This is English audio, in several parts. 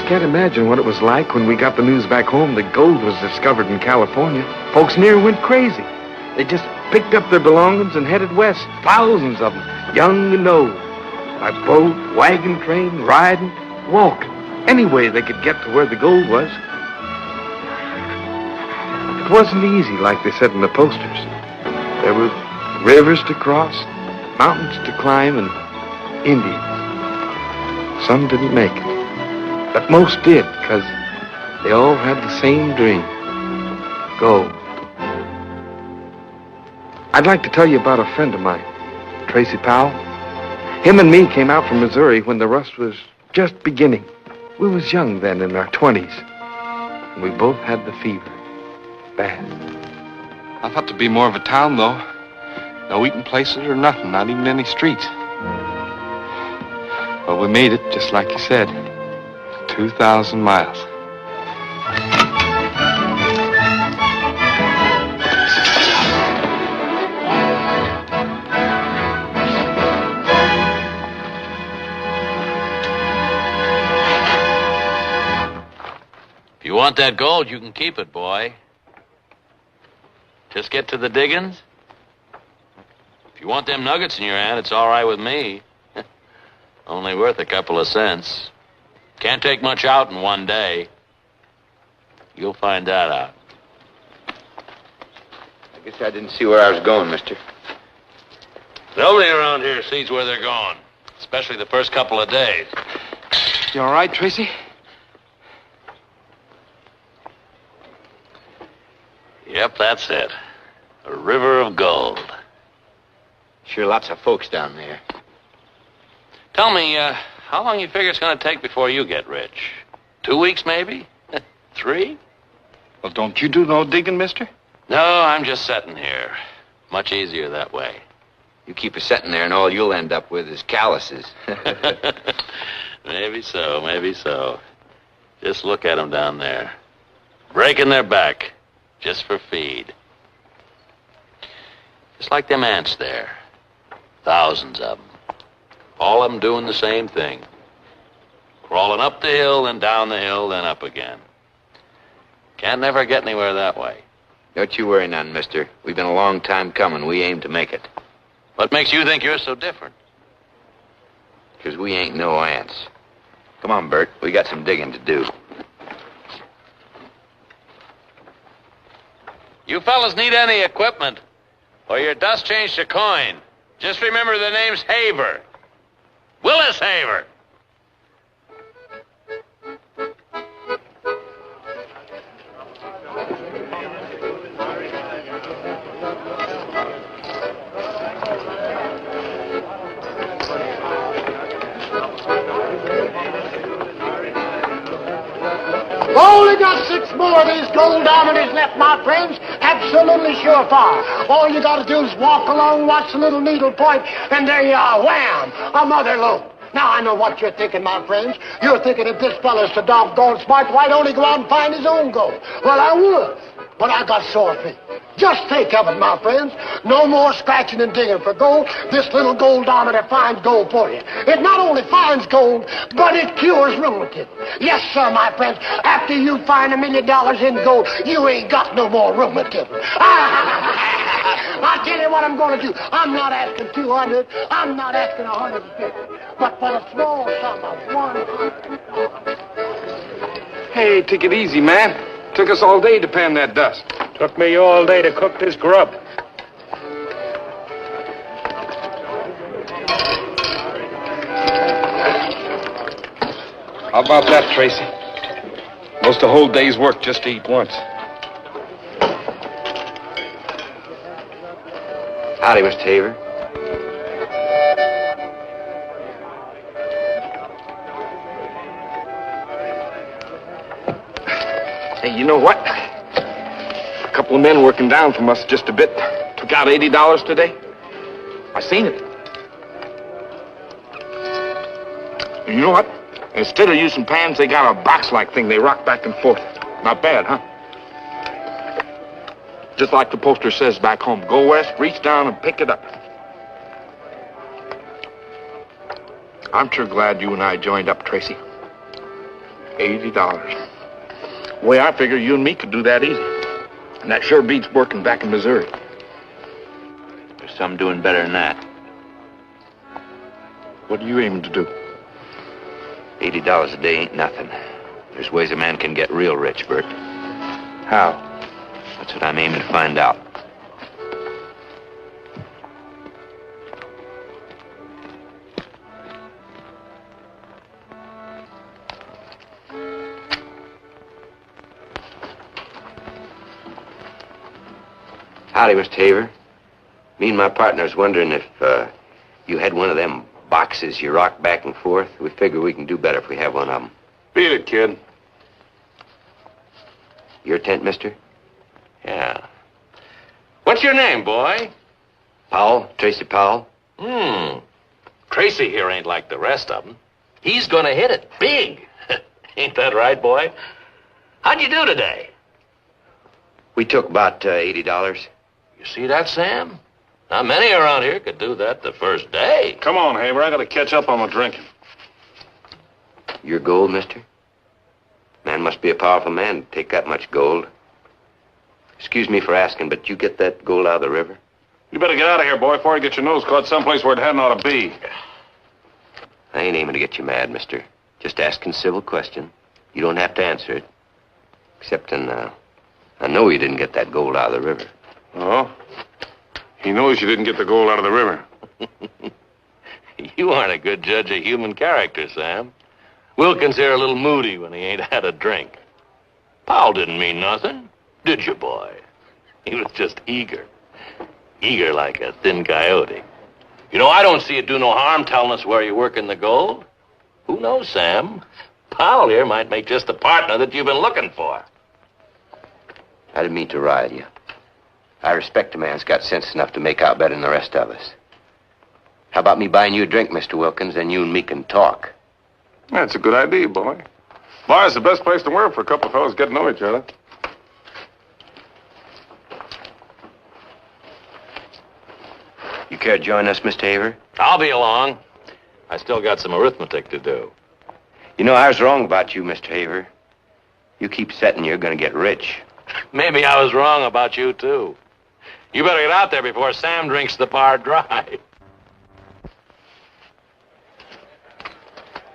can't imagine what it was like when we got the news back home that gold was discovered in California. Folks near went crazy. They just picked up their belongings and headed west. Thousands of them, young and old. By boat, wagon train, riding, walking. Any way they could get to where the gold was. It wasn't easy like they said in the posters. There were rivers to cross, mountains to climb, and Indians. Some didn't make it. But most did, because they all had the same dream. Gold. I'd like to tell you about a friend of mine, Tracy Powell. Him and me came out from Missouri when the rust was just beginning. We was young then, in our 20s. And we both had the fever. Bad. I thought to be more of a town, though. No eating places or nothing, not even any streets. Well, we made it, just like you said. 2,000 miles. If you want that gold, you can keep it, boy. Just get to the diggings. If you want them nuggets in your hand, it's all right with me. Only worth a couple of cents. Can't take much out in one day. You'll find that out. I guess I didn't see where I was going, mister. Nobody around here sees where they're going, especially the first couple of days. You all right, Tracy? Yep, that's it. A river of gold. Sure lots of folks down there. Tell me, how long you figure it's going to take before you get rich? 2 weeks, maybe? 3? Well, don't you do no digging, mister? No, I'm just sitting here. Much easier that way. You keep a setting there and all you'll end up with is calluses. Maybe so, maybe so. Just look at them down there. Breaking their back, just for feed. Just like them ants there. Thousands of them. All of them doing the same thing. Crawling up the hill, then down the hill, then up again. Can't never get anywhere that way. Don't you worry none, mister. We've been a long time coming. We aim to make it. What makes you think you're so different? 'Cause we ain't no ants. Come on, Bert. We got some digging to do. You fellas need any equipment, or your dust changed to coin. Just remember the name's Haver. Willis Haver. Only got 6 more of these gold diamonds left, my friends. Absolutely surefire. All you gotta do is walk along, watch the little needle point, and there you are, wham, a mother lode. Now, I know what you're thinking, my friends. You're thinking if this fella's so doggone smart, why don't he go out and find his own gold? Well, I would, but I got sore feet. Just think of it, my friends. No more scratching and digging for gold. This little goldometer finds gold for you. It not only finds gold, but it cures rheumatism. Yes, sir, my friends. After you find $1 million in gold, you ain't got no more rheumatism. I'll tell you what I'm going to do. I'm not asking 200. I'm not asking 150. But for a small sum of $100. Hey, take it easy, man. Took us all day to pan that dust. Took me all day to cook this grub. How about that, Tracy? Most a whole day's work just to eat once. Howdy, Mr. Haver. Hey, you know what? A couple of men working down from us just a bit took out $80 today. I seen it. And you know what? Instead of using pans, they got a box-like thing they rock back and forth. Not bad, huh? Just like the poster says back home, go west, reach down and pick it up. I'm sure glad you and I joined up, Tracy. $80. The way I figure, you and me could do that easy. And that sure beats working back in Missouri. There's some doing better than that. What are you aiming to do? $80 a day ain't nothing. There's ways a man can get real rich, Bert. How? That's what I'm aiming to find out. Howdy, Mr. Haver. Me and my partner's wondering if you had one of them boxes you rock back and forth. We figure we can do better if we have one of them. Beat it, kid. Your tent, mister? Yeah. What's your name, boy? Powell, Tracy Powell. Tracy here ain't like the rest of them. He's gonna hit it big. Ain't that right, boy? How'd you do today? We took about $80. You see that, Sam? Not many around here could do that the first day. Come on, Haber. I gotta catch up on the drinking. Your gold, mister? Man must be a powerful man to take that much gold. Excuse me for asking, but you get that gold out of the river? You better get out of here, boy, before you get your nose caught someplace where it hadn't ought to be. I ain't aiming to get you mad, mister. Just asking civil question. You don't have to answer it. Except I know you didn't get that gold out of the river. Oh? He knows you didn't get the gold out of the river. You aren't a good judge of human character, Sam. Wilkins here a little moody when he ain't had a drink. Powell didn't mean nothing, did you, boy? He was just eager. Eager like a thin coyote. You know, I don't see it do no harm telling us where you're working the gold. Who knows, Sam? Powell here might make just the partner that you've been looking for. I didn't mean to rile you. I respect a man's got sense enough to make out better than the rest of us. How about me buying you a drink, Mr. Wilkins, and you and me can talk? That's a good idea, boy. Bar's the best place to work for a couple of fellas get to know each other. You care to join us, Mr. Haver? I'll be along. I still got some arithmetic to do. You know, I was wrong about you, Mr. Haver. You keep setting you're going to get rich. Maybe I was wrong about you, too. You better get out there before Sam drinks the bar dry.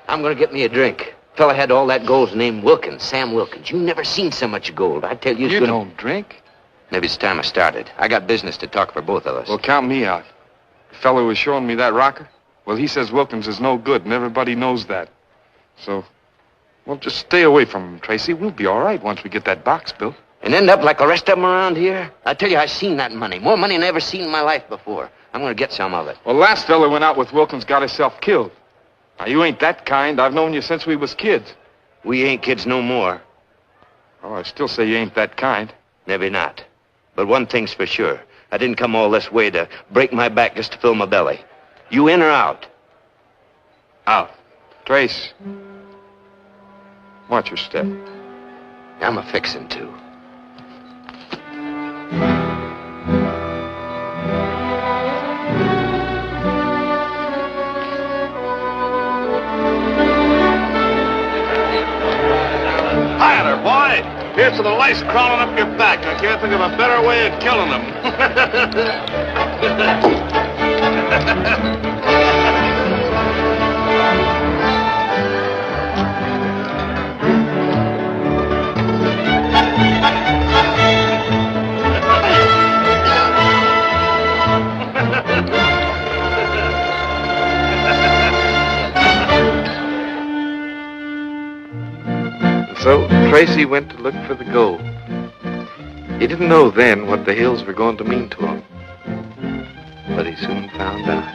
I'm going to get me a drink. Fella had all that gold's named Wilkins, Sam Wilkins. You never seen so much gold. I tell you, You don't drink? Maybe it's time I started. I got business to talk for both of us. Well, count me out. The fellow was showing me that rocker. Well, he says Wilkins is no good, and everybody knows that. So, well, just stay away from him, Tracy. We'll be all right once we get that box built. And end up like the rest of them around here? I tell you, I seen that money. More money than I ever seen in my life before. I'm going to get some of it. Well, last fella went out with Wilkins, got himself killed. Now, you ain't that kind. I've known you since we was kids. We ain't kids no more. Oh, I still say you ain't that kind. Maybe not. But one thing's for sure. I didn't come all this way to break my back just to fill my belly. You in or out? Out. Trace, watch your step. I'm a-fixin' to. Hi there, boy. Here's to the lice crawling up your back. I can't think of a better way of killing them. So Tracy went to look for the gold. He didn't know then what the hills were going to mean to him. But he soon found out.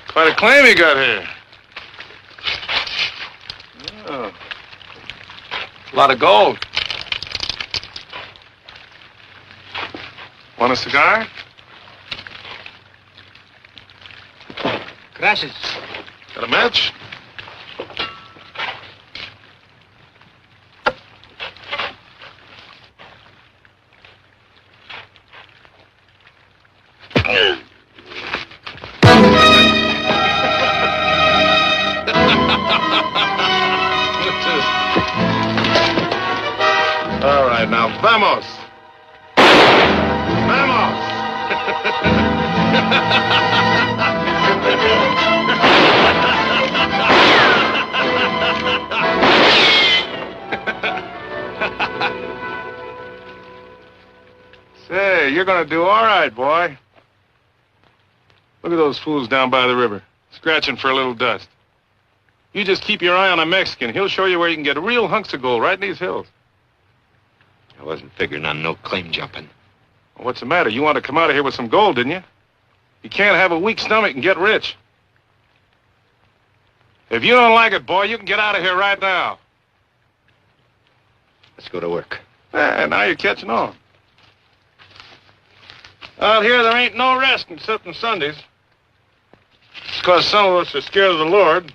Quite a claim you got here. Oh. A lot of gold. Want a cigar? Gracias. Got a match? All right, now, vamos. Vamos. Say, you're gonna do all right, boy. Look at those fools down by the river, scratching for a little dust. You just keep your eye on a Mexican. He'll show you where you can get real hunks of gold right in these hills. I wasn't figuring on no claim jumping. Well, what's the matter? You wanted to come out of here with some gold, didn't you? You can't have a weak stomach and get rich. If you don't like it, boy, you can get out of here right now. Let's go to work. Now you're catching on. Out here, there ain't no rest except on Sundays. It's because some of us are scared of the Lord,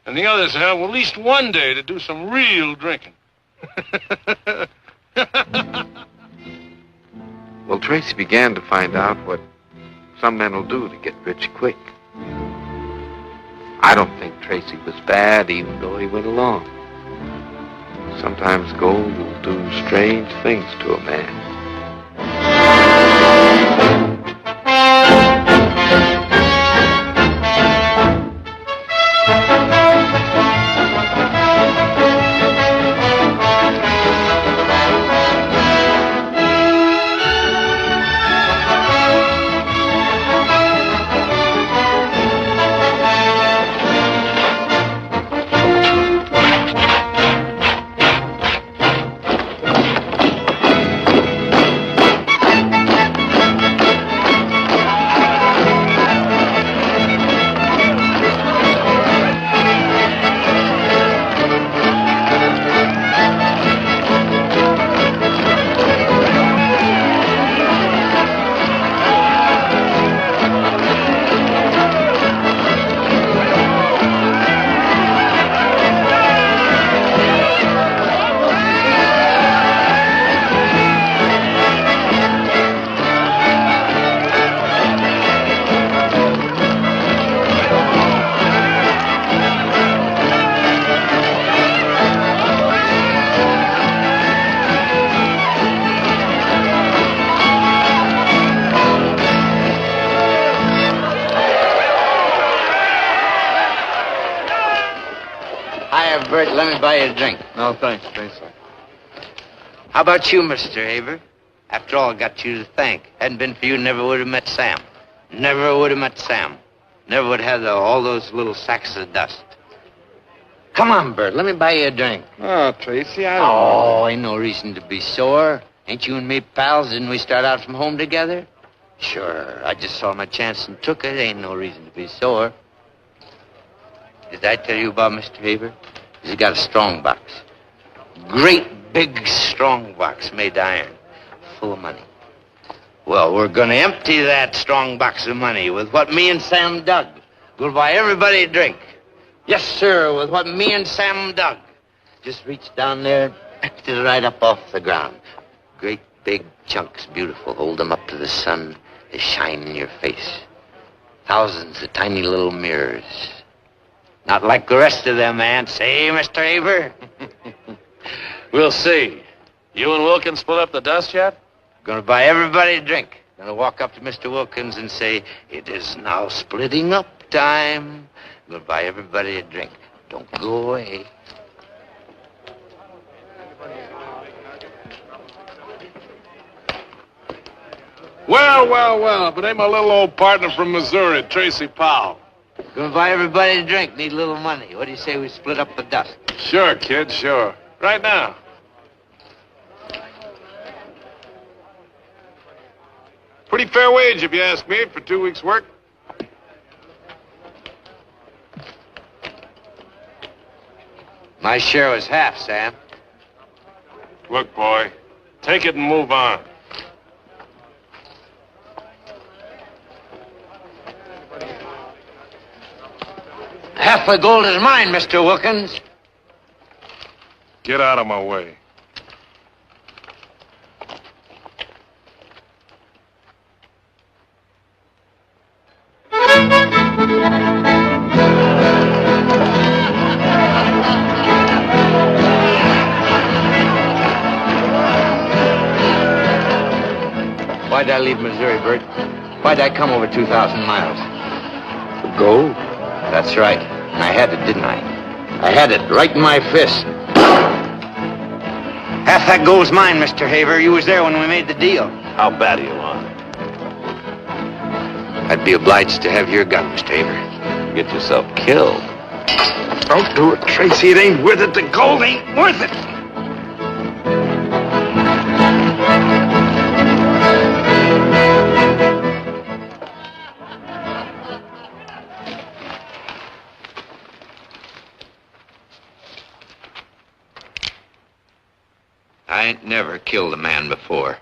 and the others have at least one day to do some real drinking. Well, Tracy began to find out what some men will do to get rich quick. I don't think Tracy was bad, even though he went along. Sometimes gold will do strange things to a man. Bert, let me buy you a drink. No, thanks. Thanks, sir. How about you, Mr. Haber? After all, I got you to thank. Hadn't been for you, never would have met Sam. Never would have met Sam. Never would have had all those little sacks of dust. Come on, Bert, let me buy you a drink. Oh, Tracy, I don't Oh, ain't no reason to be sore. Ain't you and me pals? Didn't we start out from home together? Sure, I just saw my chance and took it. Ain't no reason to be sore. Did I tell you about Mr. Haber? He's got a strong box. Great big strong box made of iron, full of money. Well, we're gonna empty that strong box of money with what me and Sam dug. We'll buy everybody a drink. Yes, sir, with what me and Sam dug. Just reach down there and picked it right up off the ground. Great big chunks, beautiful. Hold them up to the sun. They shine in your face. Thousands of tiny little mirrors. Not like the rest of them, man. Say, Mr. Haber? We'll see. You and Wilkins split up the dust yet? Gonna buy everybody a drink. Gonna walk up to Mr. Wilkins and say, it is now splitting up time. Gonna buy everybody a drink. Don't go away. Well, but ain't my little old partner from Missouri, Tracy Powell. Gonna buy everybody a drink. Need a little money. What do you say we split up the dust? Sure, kid, sure. Right now. Pretty fair wage, if you ask me, for 2 weeks' work. My share was half, Sam. Look, boy, take it and move on. Half the gold is mine, Mr. Wilkins. Get out of my way. Why'd I leave Missouri, Bert? Why'd I come over 2,000 miles? The gold? That's right. And I had it, didn't I? I had it right in my fist. Half that gold's mine, Mr. Haver. You was there when we made the deal. How bad do you want it? I'd be obliged to have your gun, Mr. Haver. Get yourself killed. Don't do it, Tracy. It ain't worth it. The gold ain't worth it. I ain't never killed a man before.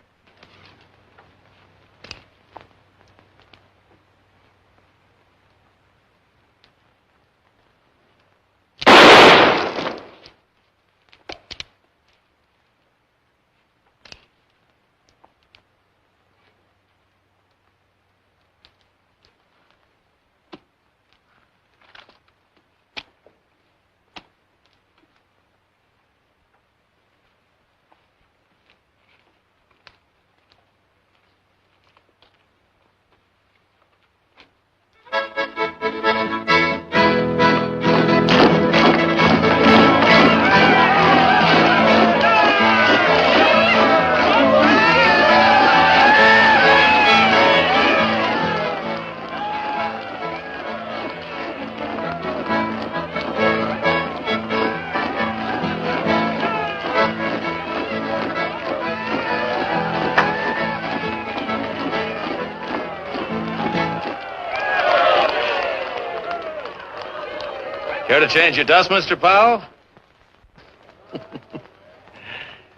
Care to change your dust, Mr. Powell?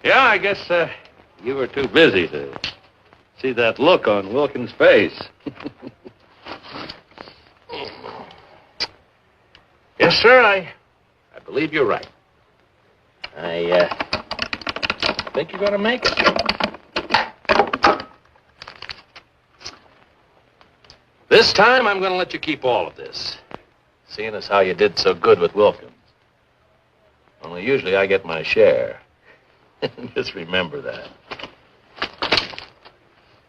Yeah, I guess you were too busy to see that look on Wilkins' face. Yes, sir, I believe you're right. I think you're going to make it. This time, I'm going to let you keep all of this, seeing as how you did so good with Wilkins. Only usually I get my share. Just remember that.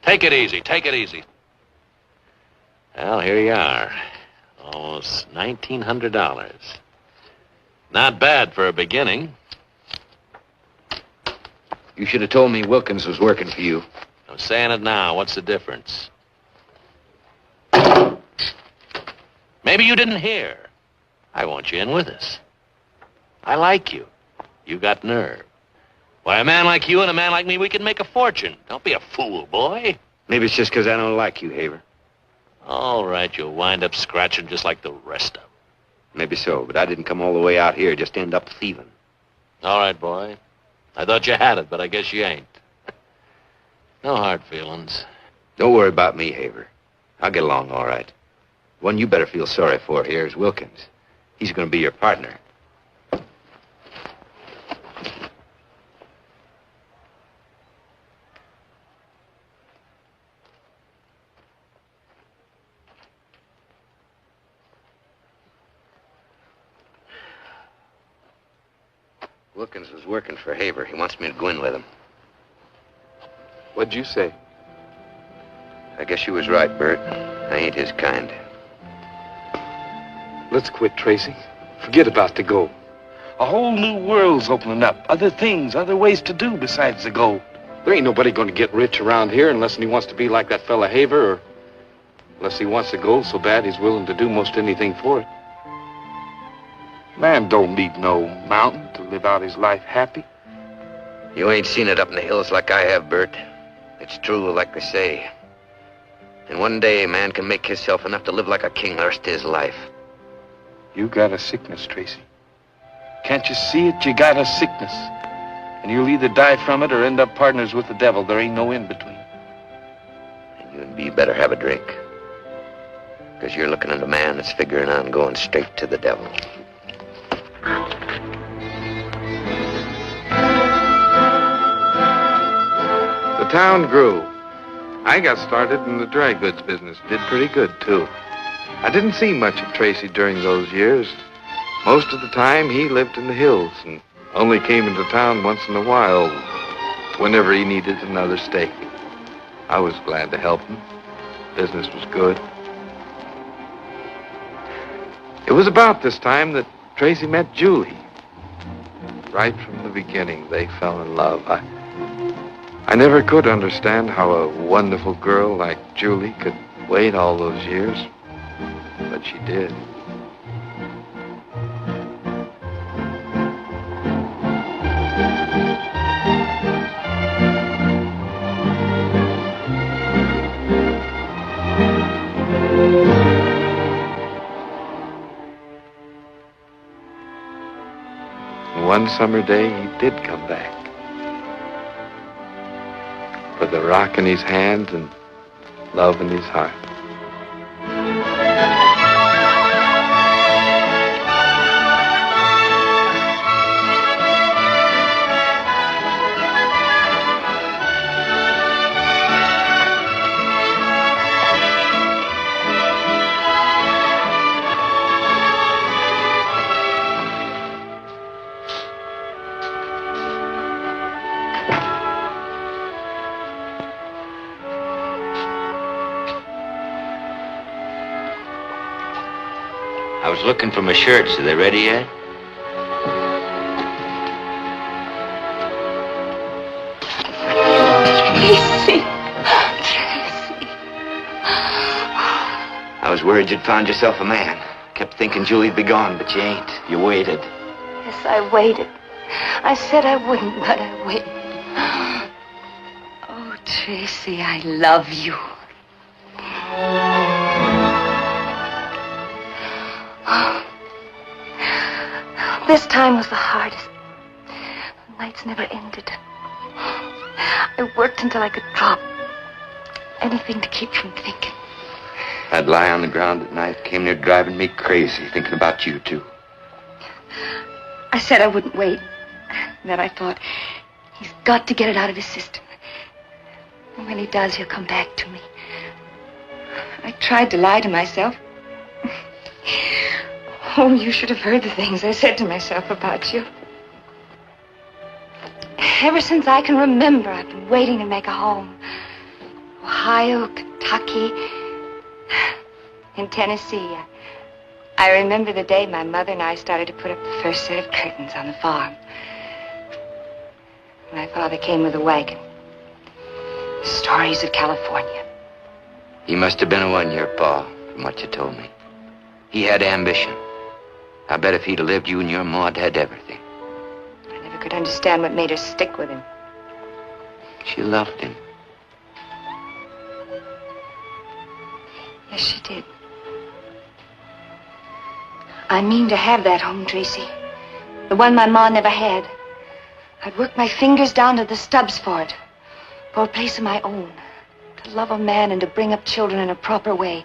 Take it easy, take it easy. Well, here you are. Almost $1,900. Not bad for a beginning. You should have told me Wilkins was working for you. I'm saying it now. What's the difference? Maybe you didn't hear. I want you in with us. I like you. You got nerve. Why, a man like you and a man like me, we can make a fortune. Don't be a fool, boy. Maybe it's just because I don't like you, Haver. All right, you'll wind up scratching just like the rest of them. Maybe so, but I didn't come all the way out here just to end up thieving. All right, boy. I thought you had it, but I guess you ain't. No hard feelings. Don't worry about me, Haver. I'll get along all right. The one you better feel sorry for here is Wilkins. He's going to be your partner. Wilkins was working for Haver. He wants me to go in with him. What'd you say? I guess you was right, Bert. I ain't his kind. Let's quit, Tracy. Forget about the gold. A whole new world's opening up. Other things, other ways to do besides the gold. There ain't nobody going to get rich around here unless he wants to be like that fella Haver, or unless he wants the gold so bad he's willing to do most anything for it. Man don't need no mountain to live out his life happy. You ain't seen it up in the hills like I have, Bert. It's true, like they say. And one day, a man can make himself enough to live like a king the rest of his life. You got a sickness, Tracy. Can't you see it? You got a sickness. And you'll either die from it or end up partners with the devil. There ain't no in between. And you and me better have a drink. Because you're looking at a man that's figuring on going straight to the devil. The town grew. I got started in the dry goods business. Did pretty good, too. I didn't see much of Tracy during those years. Most of the time, he lived in the hills and only came into town once in a while whenever he needed another steak. I was glad to help him. Business was good. It was about this time that Tracy met Julie. Right from the beginning, they fell in love. I never could understand how a wonderful girl like Julie could wait all those years, but she did. One summer day, he did come back. With a rock in his hand and love in his heart. I was looking for my shirts. Are they ready yet? Tracy. I was worried you'd found yourself a man. Kept thinking Julie'd be gone, but you ain't. You waited. Yes, I waited. I said I wouldn't, but I waited. Oh, Tracy, I love you. This time was the hardest. The nights never ended. I worked until I could drop. Anything to keep from thinking. I'd lie on the ground at night. Came near driving me crazy, thinking about you, too. I said I wouldn't wait. Then I thought, he's got to get it out of his system. And when he does, he'll come back to me. I tried to lie to myself. Oh, you should have heard the things I said to myself about you. Ever since I can remember, I've been waiting to make a home. Ohio, Kentucky, in Tennessee. I remember the day my mother and I started to put up the first set of curtains on the farm. My father came with a wagon. Stories of California. He must have been a one-year pa, from what you told me. He had ambition. I bet if he'd have lived, you and your ma'd had everything. I never could understand what made her stick with him. She loved him. Yes, she did. I mean to have that home, Tracy. The one my ma never had. I'd work my fingers down to the stubs for it. For a place of my own. To love a man and to bring up children in a proper way.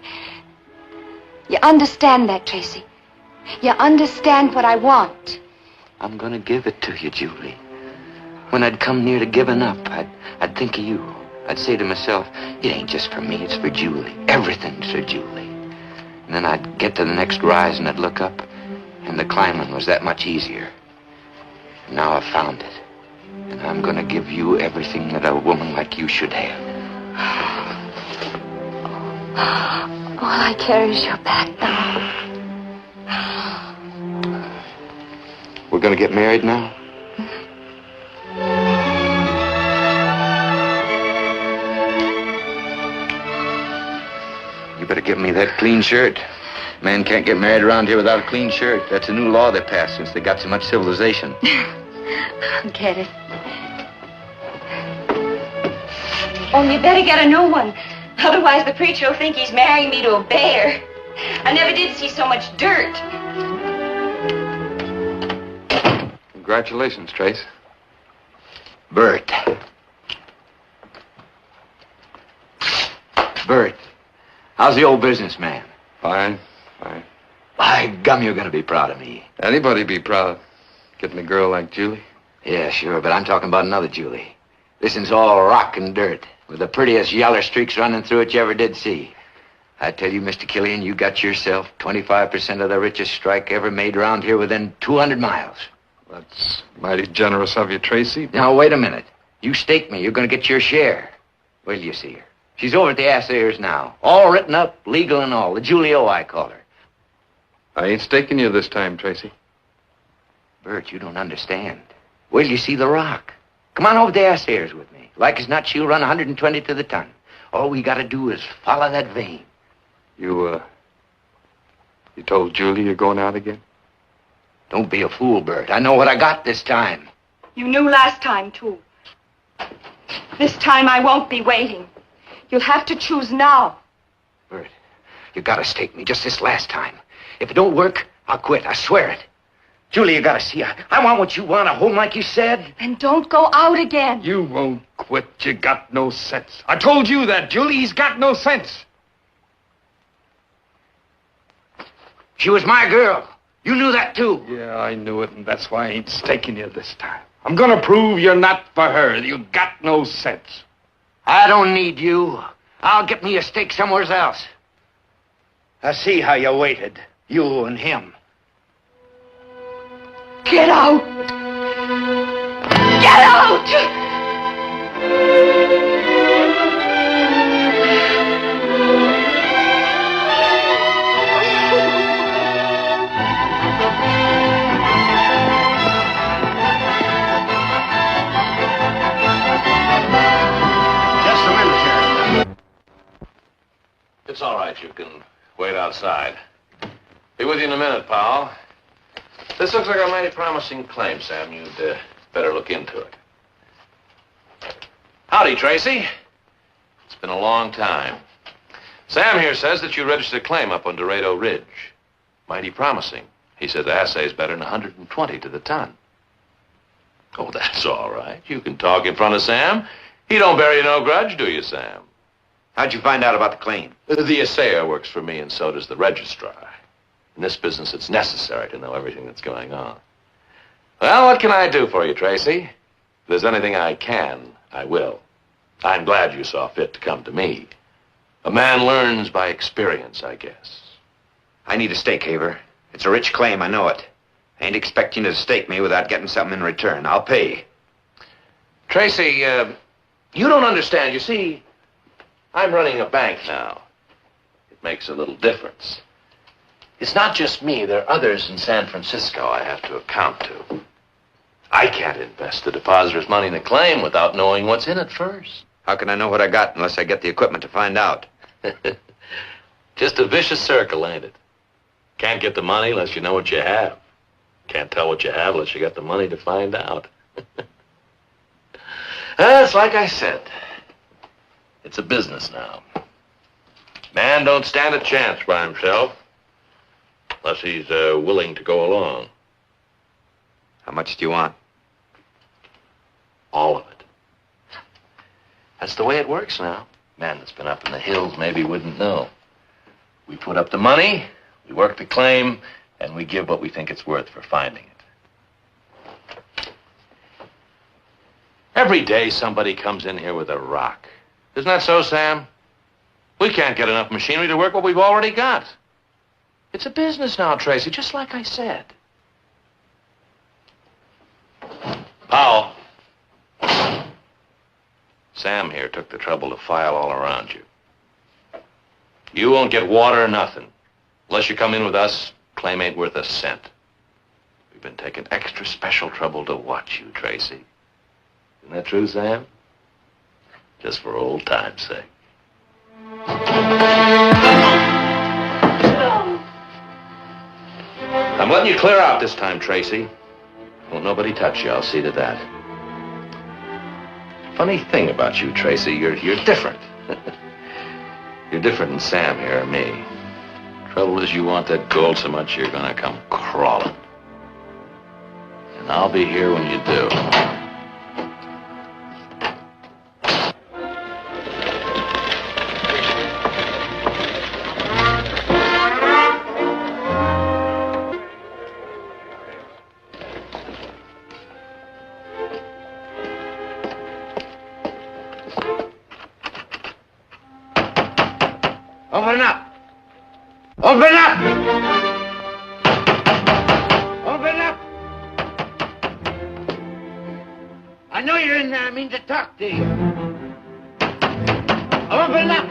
You understand that, Tracy? You understand what I want? I'm gonna give it to you, Julie. When I'd come near to giving up, I'd think of you. I'd say to myself, it ain't just for me, it's for Julie. Everything's for Julie. And then I'd get to the next rise and I'd look up, and the climbing was that much easier. Now I've found it. And I'm gonna give you everything that a woman like you should have. All I care is your back now. We're gonna get married now? You better give me that clean shirt. Man can't get married around here without a clean shirt. That's a new law they passed since they got so much civilization. I'll get it. Only you better get a new one. Otherwise, the preacher will think he's marrying me to a bear. I never did see so much dirt. Congratulations, Trace. Bert. Bert, how's the old businessman? Fine, fine. By gum, you're gonna be proud of me. Anybody be proud. Getting a girl like Julie. Yeah, sure, but I'm talking about another Julie. This one's all rock and dirt, with the prettiest yaller streaks running through it you ever did see. I tell you, Mr. Killian, you got yourself 25% of the richest strike ever made around here within 200 miles. That's mighty generous of you, Tracy. Now, wait a minute. You stake me, you're going to get your share. Wait till you see her. She's over at the Assayers now. All written up, legal and all. The Julio, I call her. I ain't staking you this time, Tracy. Bert, you don't understand. Wait till you see the rock. Come on over to the Assayers with me. Like as not, she'll run 120 to the ton. All we got to do is follow that vein. You told Julie you're going out again? Don't be a fool, Bert. I know what I got this time. You knew last time, too. This time I won't be waiting. You'll have to choose now. Bert, you gotta stake me just this last time. If it don't work, I'll quit. I swear it. Julie, you gotta see. I want what you want, a home like you said. Then don't go out again. You won't quit. You got no sense. I told you that, Julie. He's got no sense. She was my girl. You knew that, too. Yeah, I knew it, and that's why I ain't staking you this time. I'm gonna prove you're not for her. You got no sense. I don't need you. I'll get me a stake somewhere else. I see how you waited. You and him. Get out! Get out! It's all right. You can wait outside. Be with you in a minute, pal. This looks like a mighty promising claim, Sam. You'd better look into it. Howdy, Tracy. It's been a long time. Sam here says that you registered a claim up on Dorado Ridge. Mighty promising. He said the assay's better than 120 to the ton. Oh, that's all right. You can talk in front of Sam. He don't bear you no grudge, do you, Sam? How'd you find out about the claim? The assayer works for me, and so does the registrar. In this business, it's necessary to know everything that's going on. Well, what can I do for you, Tracy? If there's anything I can, I will. I'm glad you saw fit to come to me. A man learns by experience, I guess. I need a stake, Haver. It's a rich claim, I know it. I ain't expecting you to stake me without getting something in return. I'll pay. Tracy, you don't understand. You see, I'm running a bank now. It makes a little difference. It's not just me. There are others in San Francisco I have to account to. I can't invest the depositor's money in a claim without knowing what's in it first. How can I know what I got unless I get the equipment to find out? Just a vicious circle, ain't it? Can't get the money unless you know what you have. Can't tell what you have unless you got the money to find out. It's like I said. It's a business now. Man don't stand a chance by himself unless he's willing to go along. How much do you want? All of it. That's the way it works now. Man that's been up in the hills maybe wouldn't know. We put up the money, we work the claim, and we give what we think it's worth for finding it. Every day somebody comes in here with a rock. Isn't that so, Sam? We can't get enough machinery to work what we've already got. It's a business now, Tracy, just like I said. Powell. Sam here took the trouble to file all around you. You won't get water or nothing. Unless you come in with us, claim ain't worth a cent. We've been taking extra special trouble to watch you, Tracy. Isn't that true, Sam? Just for old time's sake. I'm letting you clear out this time, Tracy. Won't nobody touch you, I'll see to that. Funny thing about you, Tracy, you're different. You're different than Sam here or me. Trouble is you want that gold so much you're gonna come crawling. And I'll be here when you do. Open up. Open up! Open up! I know you're in there. I mean to talk to you. Open up!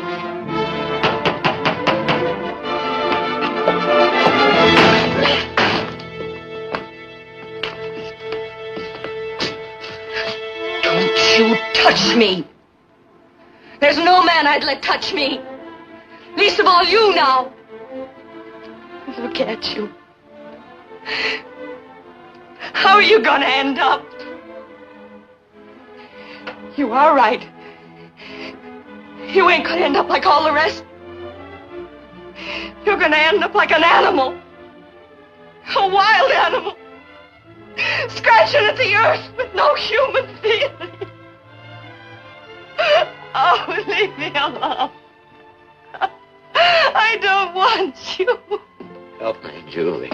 Don't you touch me. There's no man I'd let touch me. Least of all you now. Look at you. How are you gonna end up? You are right. You ain't gonna end up like all the rest. You're gonna end up like an animal. A wild animal. Scratching at the earth with no human feeling. Oh, leave me alone. I don't want you. Help me, Julie.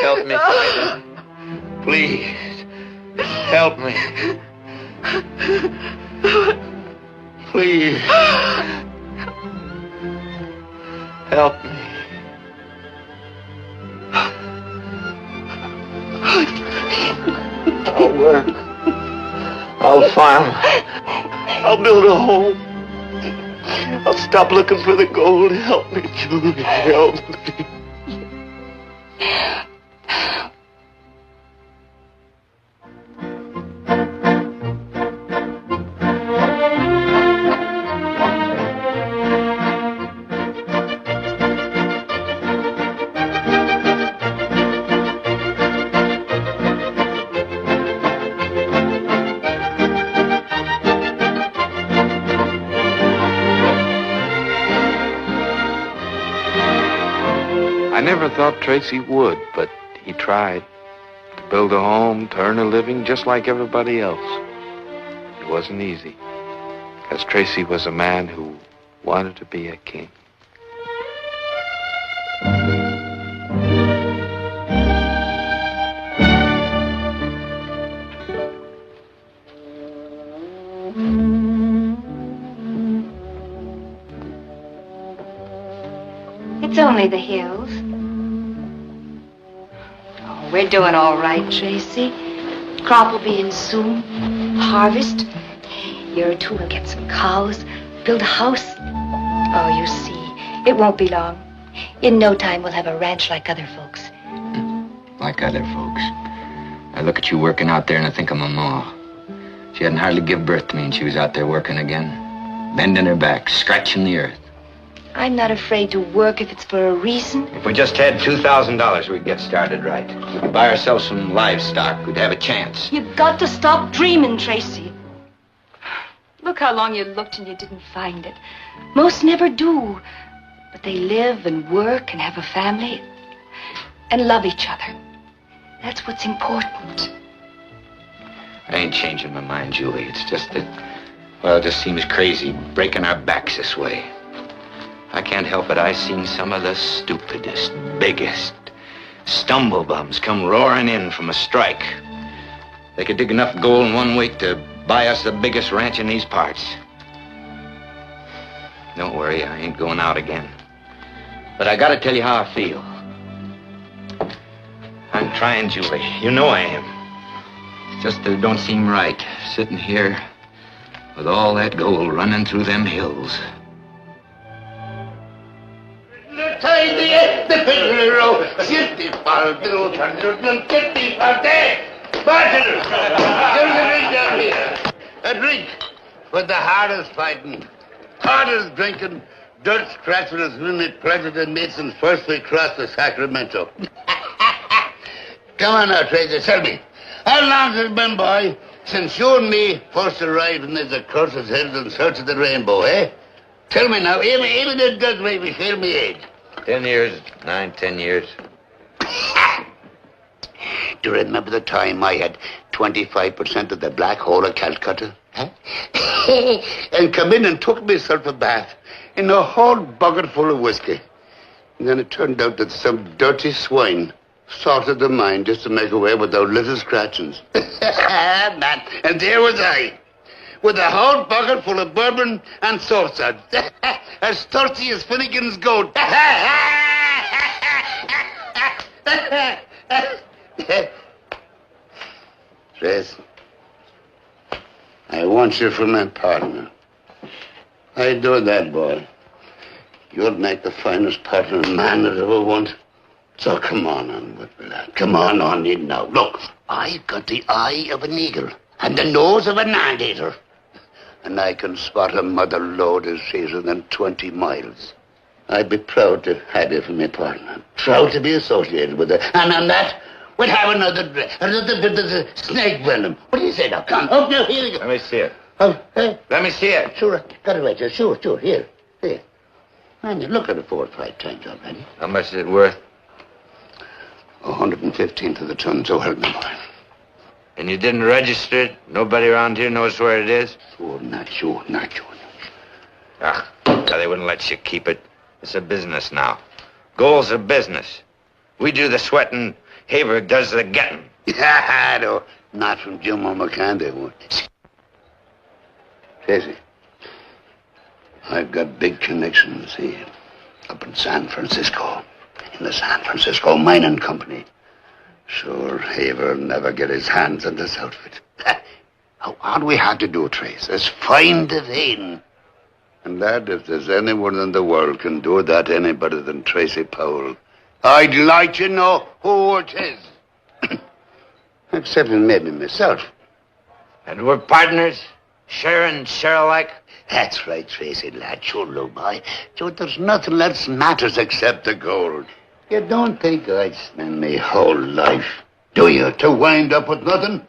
Help me, please. Help me. Please. Help me. I'll work. I'll farm. I'll build a home. I'll stop looking for the gold. Help me, Julie. Help me. I never thought Tracy would, but he tried to build a home, to earn a living just like everybody else. It wasn't easy, because Tracy was a man who wanted to be a king. It's only the hills. Oh, we're doing all right, Tracy. Crop will be in soon. Harvest. Year or two, we'll get some cows, build a house. Oh, you see, it won't be long. In no time, we'll have a ranch like other folks. Like other folks. I look at you working out there and I think of my ma. She hadn't hardly give birth to me and she was out there working again. Bending her back, scratching the earth. I'm not afraid to work if it's for a reason. If we just had $2,000, we'd get started right. We could buy ourselves some livestock. We'd have a chance. You've got to stop dreaming, Tracy. Look how long you looked and you didn't find it. Most never do. But they live and work and have a family and love each other. That's what's important. I ain't changing my mind, Julie. It's just that, well, it just seems crazy breaking our backs this way. I can't help it. I've seen some of the stupidest, biggest stumblebums come roaring in from a strike. They could dig enough gold in 1 week to buy us the biggest ranch in these parts. Don't worry, I ain't going out again. But I gotta tell you how I feel. I'm trying, Julie. You know I am. It's just that it don't seem right, sitting here with all that gold running through them hills. A drink with the hardest fighting, hardest drinking, dirt scratching as when it President Mason's first week across the Sacramento. Come on now, Tracy, tell me, how long has it been, boy, since you and me first arrived in these accursed hills in search of the rainbow, eh? Tell me now, even it does make me feel me age. 10 years, 10 years. Do you remember the time I had 25% of the black hole of Calcutta? Huh? And come in and took myself a bath in a whole bucket full of whiskey. And then it turned out that some dirty swine salted the mine just to make away with those little scratchings. Man, and there was I, with a whole bucket full of bourbon and salt suds, as thirsty as Finnegan's goat. Trace, I want you for my partner. I do that, boy. You'd make the finest partner a man has ever wanted. So come on with me, lad. Come on in now. Look, I've got the eye of an eagle and the nose of an anteater. And I can spot a mother load easier than 20 miles. I'd be proud to have you for my partner. Proud to be associated with her. And on that, we'd have another bit of snake venom. What do you say now? Come, up now, here you go. Let me see it. Oh, hey? Let me see it. Sure, got it right there. Sure, here. Man, you look at it 4 or 5 times already. How much is it worth? 115 to the ton, so help me, boy. And you didn't register it? Nobody around here knows where it is? Sure, not sure. Ah, they wouldn't let you keep it. It's a business now. Gold's a business. We do the sweating, Haver does the getting. Yeah, no, not from Jim or McCann, they won't. Casey, I've got big connections here, up in San Francisco, in the San Francisco Mining Company. Sure, Haver'll never get his hands on this outfit. All we had to do, Trace, is find the vein. And lad, if there's anyone in the world can do that any better than Tracy Powell, I'd like to know who it is. Except maybe myself. And we're partners? Sharing, share alike? That's right, Tracy, lad. Sure, look, boy. So there's nothing else matters except the gold. You don't think I'd spend my whole life, do you, to wind up with nothing?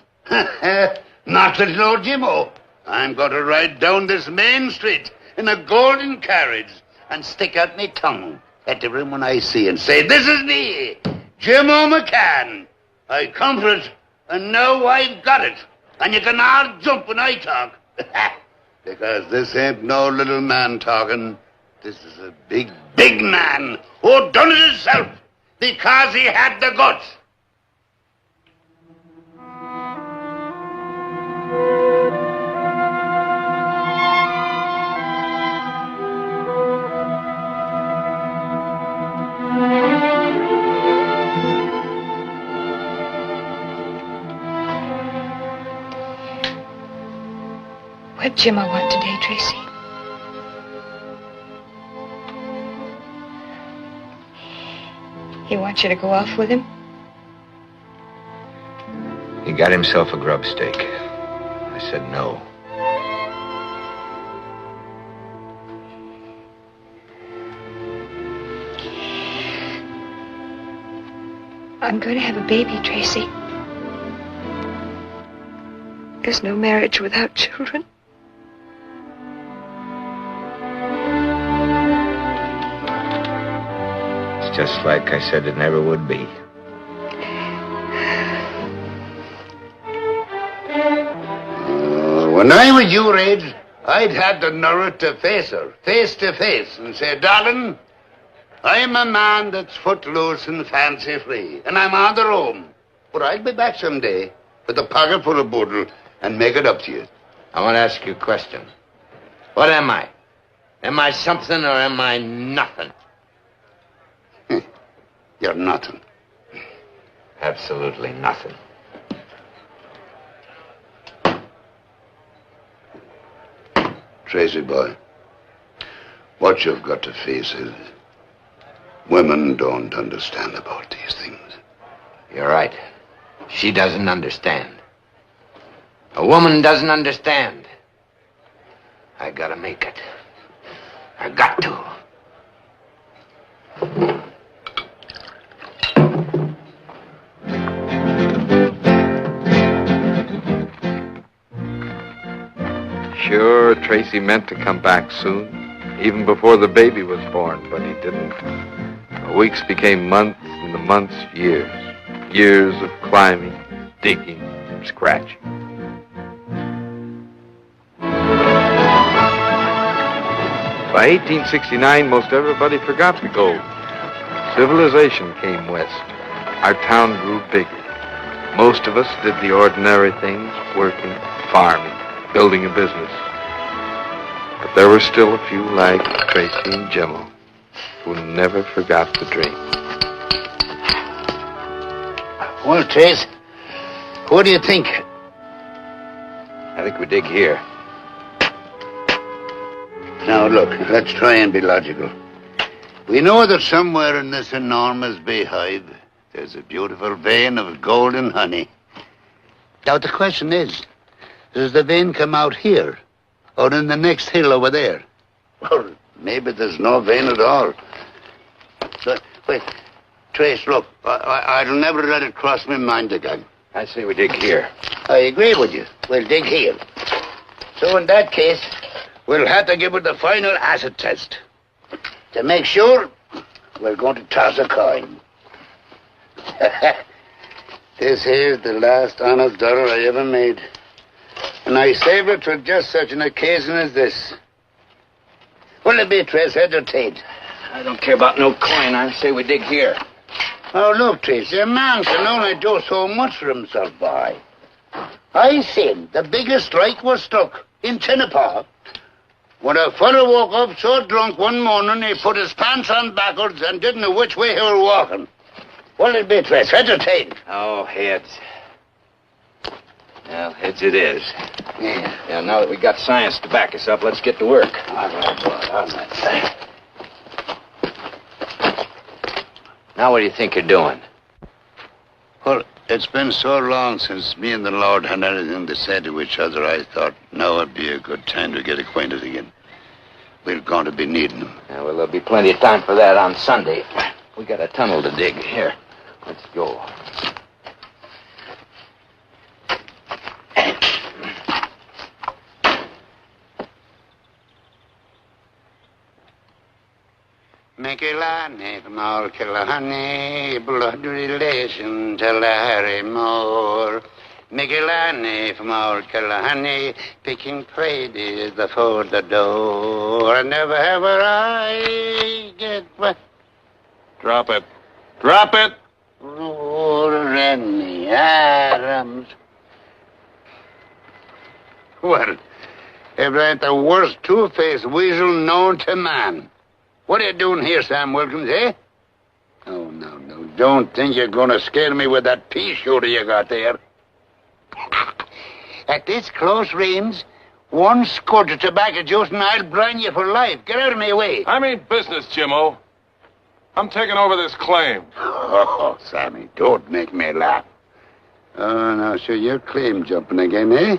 Not little old Jimmo. I'm going to ride down this main street in a golden carriage and stick out my tongue at everyone I see and say, "This is me, Jimmo McCann. I come for it, and now I've got it. And you can all jump when I talk." Because this ain't no little man talking. This is a big, big man who done it himself because he had the guts. What Jim I want today, Tracy? He wants you to go off with him? He got himself a grub stake. I said no. I'm going to have a baby, Tracy. There's no marriage without children. It's just like I said it never would be. When I was your age, I'd had the nerve to face her, face to face, and say, "Darling, I'm a man that's footloose and fancy-free, and I'm on the roam. But I'll be back someday with a pocket full of boodle and make it up to you." I want to ask you a question. What am I? Am I something or am I nothing? You're nothing. Absolutely nothing. Tracy, boy, what you've got to face is women don't understand about these things. You're right. She doesn't understand. A woman doesn't understand. I gotta make it. I got to. Sure, Tracy meant to come back soon, even before the baby was born, but he didn't. The weeks became months, and the months years. Years of climbing, digging, scratching. By 1869, most everybody forgot the gold. Civilization came west. Our town grew bigger. Most of us did the ordinary things, working, farming, building a business. But there were still a few like Tracy and Jimmo who never forgot the dream. Well, Trace, what do you think? I think we dig here. Now, look, let's try and be logical. We know that somewhere in this enormous beehive, there's a beautiful vein of golden honey. Now, the question is, does the vein come out here or in the next hill over there? Well, maybe there's no vein at all. But, wait, Trace, look, I'll never let it cross my mind again. I say we dig here. I agree with you. We'll dig here. So in that case, we'll have to give it the final acid test. To make sure, we're going to toss a coin. This here's the last honest dollar I ever made. And I saved it for just such an occasion as this. What'll it be, Trace, head or tail? I don't care about no coin. I say we dig here. Oh, look, Tracy, a man can only do so much for himself, boy. I seen the biggest strike was struck in Tinnapaw when a fellow woke up so drunk one morning he put his pants on backwards and didn't know which way he was walking. What'll it be, Trace, heads or tail? Oh, heads. Well, heads it is. Yeah. Yeah, now that we got science to back us up, let's get to work. All right, boy, all right. Now what do you think you're doing? Well, it's been so long since me and the Lord had anything to say to each other, I thought now would be a good time to get acquainted again. We're going to be needing them. Yeah, well, there'll be plenty of time for that on Sunday. We got a tunnel to dig. Here, let's go. Mikilani from all Kilahani, blood relation to Larry Moore. Mikilani from all Kilahani, picking ladies before the door. Never ever I get what? Drop it. Drop it! Roaring the Adams. Well, if ain't the worst two-faced weasel known to man. What are you doing here, Sam Wilkins, eh? Oh, no. Don't think you're going to scare me with that pea shooter you got there. At this close range, one squirt of tobacco juice and I'll blind you for life. Get out of my way. I mean business, Jimmo. I'm taking over this claim. Oh, Sammy, don't make me laugh. Oh, now, so you're claim jumping again, eh?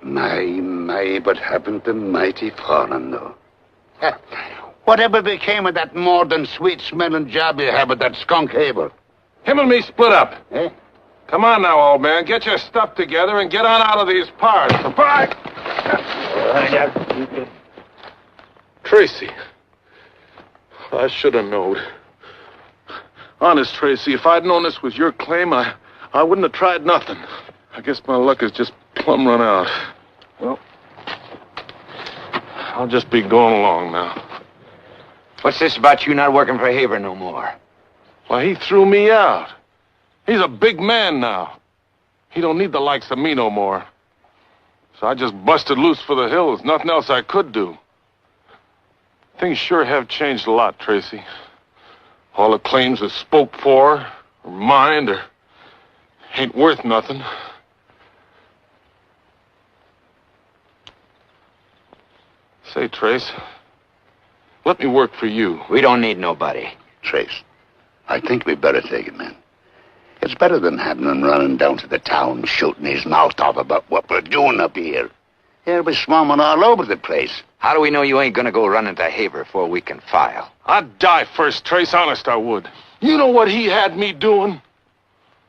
My, but happened to mighty fallen, though. Whatever became of that more than sweet-smelling job you have with that skunk Haber? Him and me split up. Eh? Come on now, old man. Get your stuff together and get on out of these parts. Bye. Tracy. I should have known. Honest, Tracy, if I'd known this was your claim, I wouldn't have tried nothing. I guess my luck has just plumb run out. Well, I'll just be going along now. What's this about you not working for Haber no more? Why, he threw me out. He's a big man now. He don't need the likes of me no more. So I just busted loose for the hills. Nothing else I could do. Things sure have changed a lot, Tracy. All the claims are spoke for, or mined, or ain't worth nothing. Say, Trace, let me work for you. We don't need nobody. Trace, I think we better take it, man. It's better than having him running down to the town shooting his mouth off about what we're doing up here. He'll be swarming all over the place. How do we know you ain't gonna go running to Haber before we can file? I'd die first, Trace. Honest, I would. You know what he had me doing?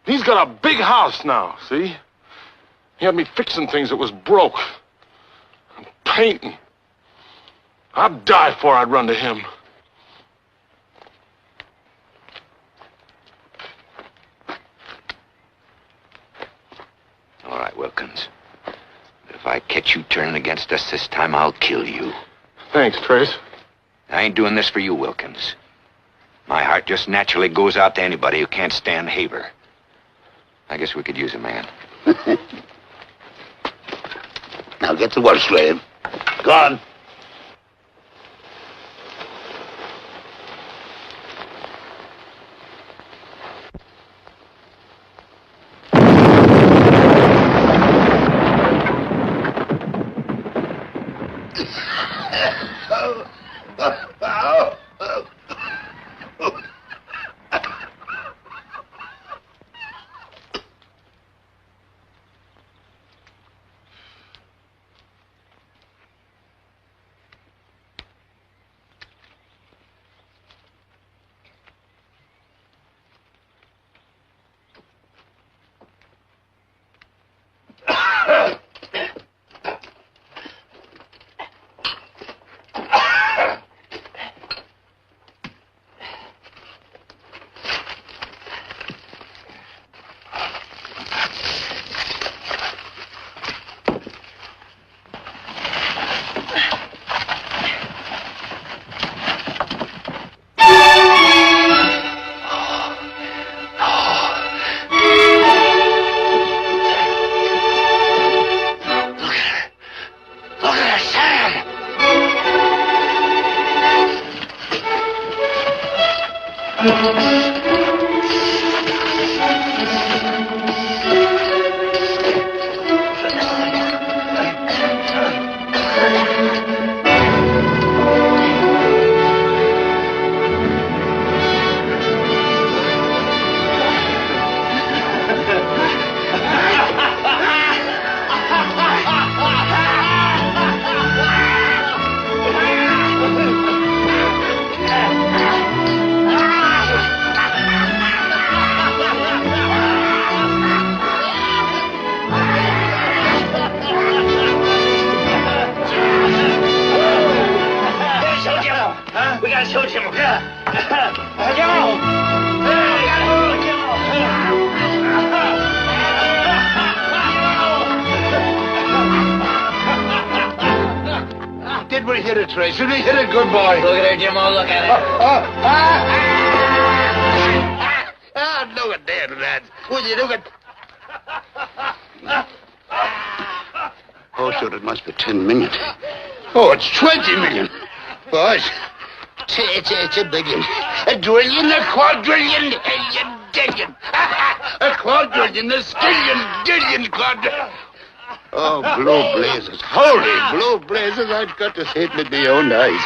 He's got a big house now, see? He had me fixing things that was broke. And painting. I'd die before I'd run to him. All right, Wilkins. If I catch you turning against us this time, I'll kill you. Thanks, Trace. I ain't doing this for you, Wilkins. My heart just naturally goes out to anybody who can't stand Haber. I guess we could use a man. Now get to work, slave. Go on. We gotta show Jim. Jim! Did we hit it, Tracy? We hit it, good boy. Look at her, Jim. Look at it. Look at that, lads. Would you look at... Oh, sure, it must be 10 million. Oh, it's 20 million. Boys, it's a billion. A trillion, a quadrillion, a dillion. A quadrillion, a skillion, dillion, quadrillion. Oh, blue blazes. Holy blue blazes. I've got to see it with my own eyes.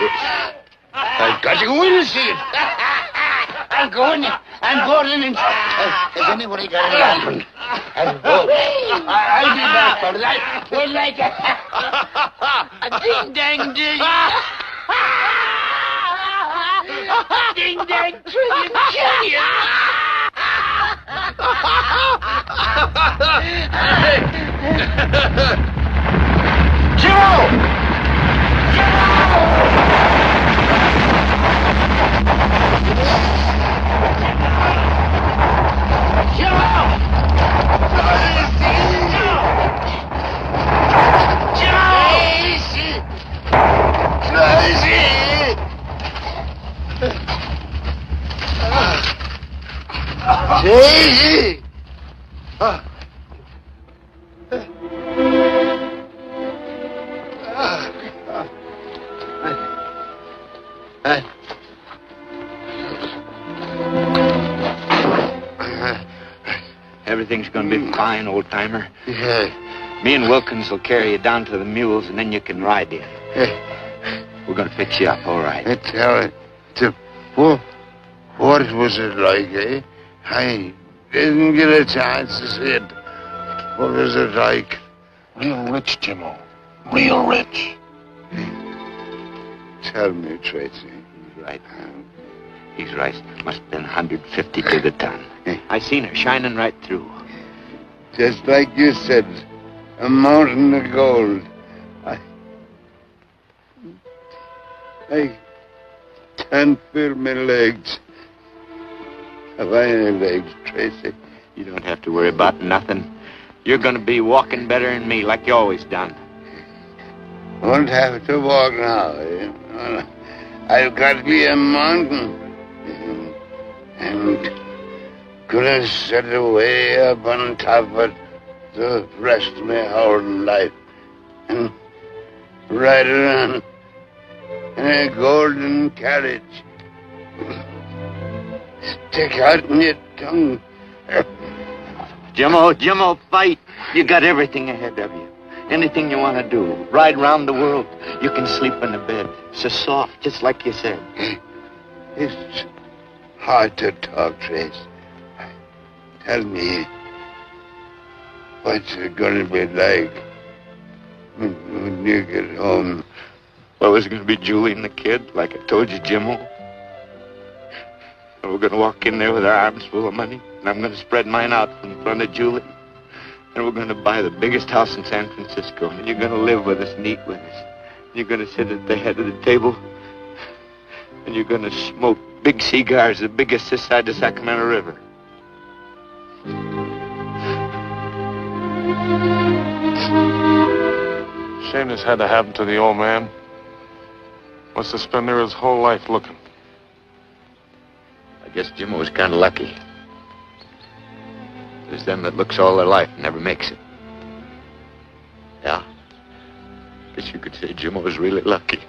I've got to go in and see it. I'm going in. Has anybody got a lantern? I'll be back for that. We'll like it. A ding-dang dillion. Ding-dang trillion trillion. Daisy! Everything's gonna be fine, old-timer. Yeah. Me and Wilkins will carry you down to the mules, and then you can ride in. We're gonna fix you up, all right. Tell it. What was it like, eh? I didn't get a chance to see it. What was it like? Real rich, Jimmo. Real rich. Tell me, Tracy. He's right. He's right. Must have been 150 to the ton. I seen her shining right through. Just like you said, a mountain of gold. I can't feel my legs. Have I any legs, Tracy? You don't have to worry about nothing. You're gonna be walking better than me, like you always done. Won't have to walk now. Eh? I've got to be a mountain. And gonna sit away up on top of it the rest of my whole life. And ride around in a golden carriage. Stick out in your tongue. Jimmo, fight. You got everything ahead of you. Anything you want to do. Ride round the world. You can sleep in the bed. So soft, just like you said. It's hard to talk, Trace. Tell me, what's it going to be like when you get home? Well, there's going to be Julie and the kid, like I told you, Jimmo. And we're going to walk in there with our arms full of money. And I'm going to spread mine out in front of Julie. And we're going to buy the biggest house in San Francisco. And you're going to live with us and eat with us. You're going to sit at the head of the table. And you're going to smoke big cigars, the biggest this side of the Sacramento River. Shame this had to happen to the old man. Must have spent there his whole life looking. I guess Jimmo was kind of lucky. There's them that looks all their life and never makes it. Yeah. Guess you could say Jimmo was really lucky.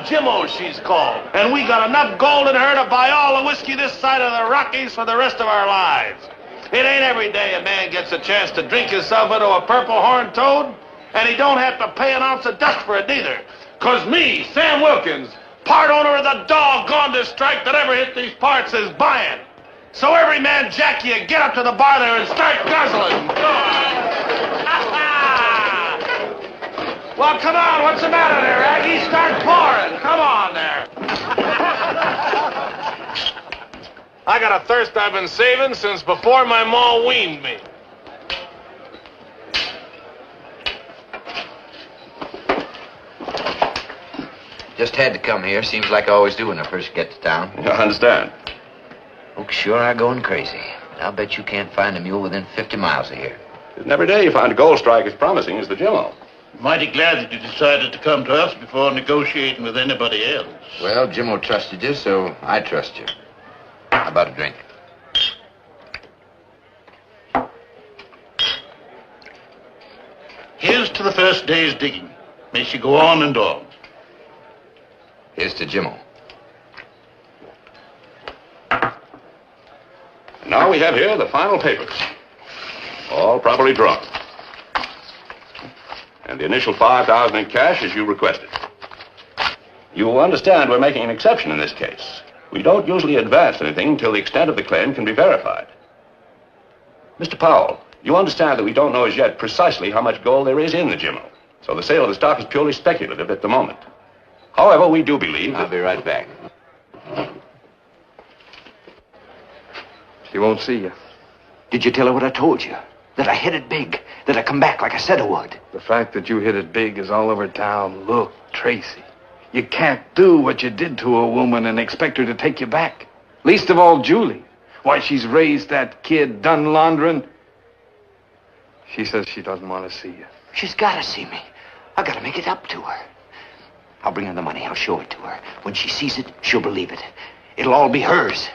Jimmo, she's called. And we got enough gold in her to buy all the whiskey this side of the Rockies for the rest of our lives. It ain't every day a man gets a chance to drink himself into a purple horned toad, and he don't have to pay an ounce of dust for it neither. 'Cause me, Sam Wilkins, part owner of the doggondest strike that ever hit these parts, is buying. So every man jack you, get up to the bar there and start guzzling. Go on. Well, come on, what's the matter there, Aggie? Start pouring. Come on there. I got a thirst I've been saving since before my ma weaned me. Just had to come here. Seems like I always do when I first get to town. I understand. Folks sure are going crazy. I'll bet you can't find a mule within 50 miles of here. Isn't every day you find a gold strike as promising as the Jimmo? Mighty glad that you decided to come to us before negotiating with anybody else. Well, Jimmo trusted you, so I trust you. How about a drink? Here's to the first day's digging. May she go on and on. Here's to Jimmo. Now we have here the final papers. All properly drawn. And the initial $5,000 in cash as you requested. You will understand we're making an exception in this case. We don't usually advance anything until the extent of the claim can be verified. Mr. Powell, you understand that we don't know as yet precisely how much gold there is in the Jimmo. So the sale of the stock is purely speculative at the moment. However, we do believe that... I'll be right back. She won't see you. Did you tell her what I told you? That I hit it big. That I come back like I said I would. The fact that you hit it big is all over town. Look, Tracy, you can't do what you did to a woman and expect her to take you back. Least of all Julie. Why, she's raised that kid done laundering. She says she doesn't want to see you. She's got to see me. I got to make it up to her. I'll bring her the money. I'll show it to her. When she sees it, she'll believe it. It'll all be hers.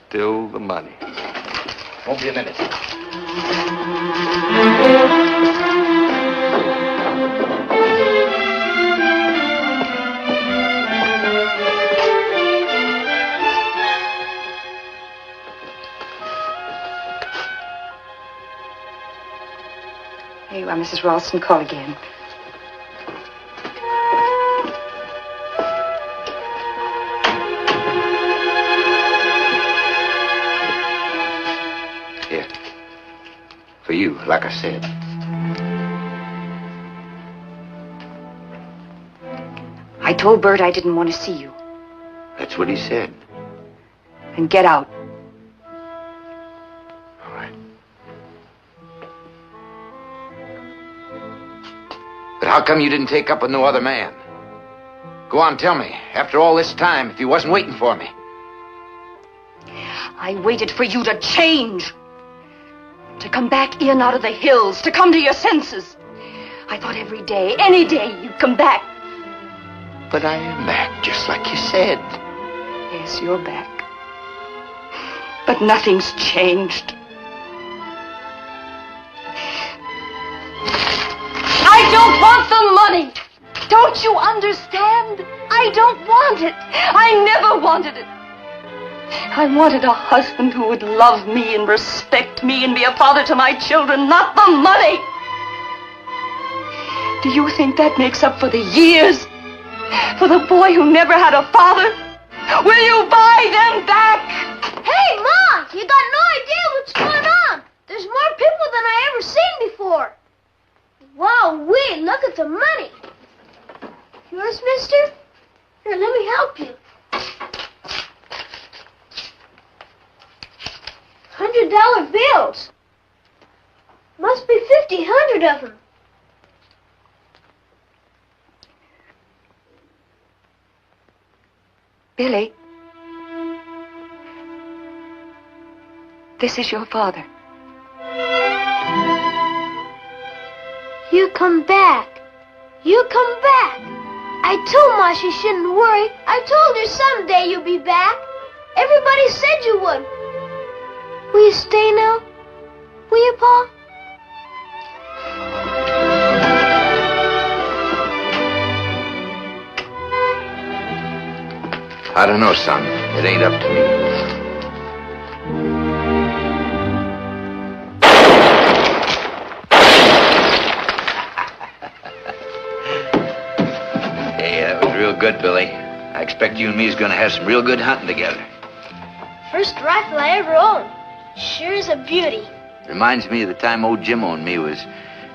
Still the money. Won't be a minute. Here you are, Mrs. Ralston. Call again. Here. For you, like I said. I told Bert I didn't want to see you. That's what he said. And get out. All right. But how come you didn't take up with no other man? Go on, tell me. After all this time, if he wasn't waiting for me. I waited for you to change. To come back in out of the hills. To come to your senses. I thought every day, any day, you'd come back. But I am back, just like you said. Yes, you're back. But nothing's changed. I don't want the money. Don't you understand? I don't want it. I never wanted it. I wanted a husband who would love me and respect me and be a father to my children, not the money. Do you think that makes up for the years? For the boy who never had a father? Will you buy them back? Hey, Mom! You got no idea what's going on. There's more people than I ever seen before. Wow, look at the money. Yours, mister? Here, let me help you. $100 bills. Must be 100 of them. Billy, this is your father. You come back. You come back. I told Ma she shouldn't worry. I told her someday you'll be back. Everybody said you would. Will you stay now? Will you, Pa? I don't know, son. It ain't up to me. Hey, that was real good, Billy. I expect you and me's gonna have some real good hunting together. First rifle I ever owned. Sure is a beauty. Reminds me of the time old Jimmo and me was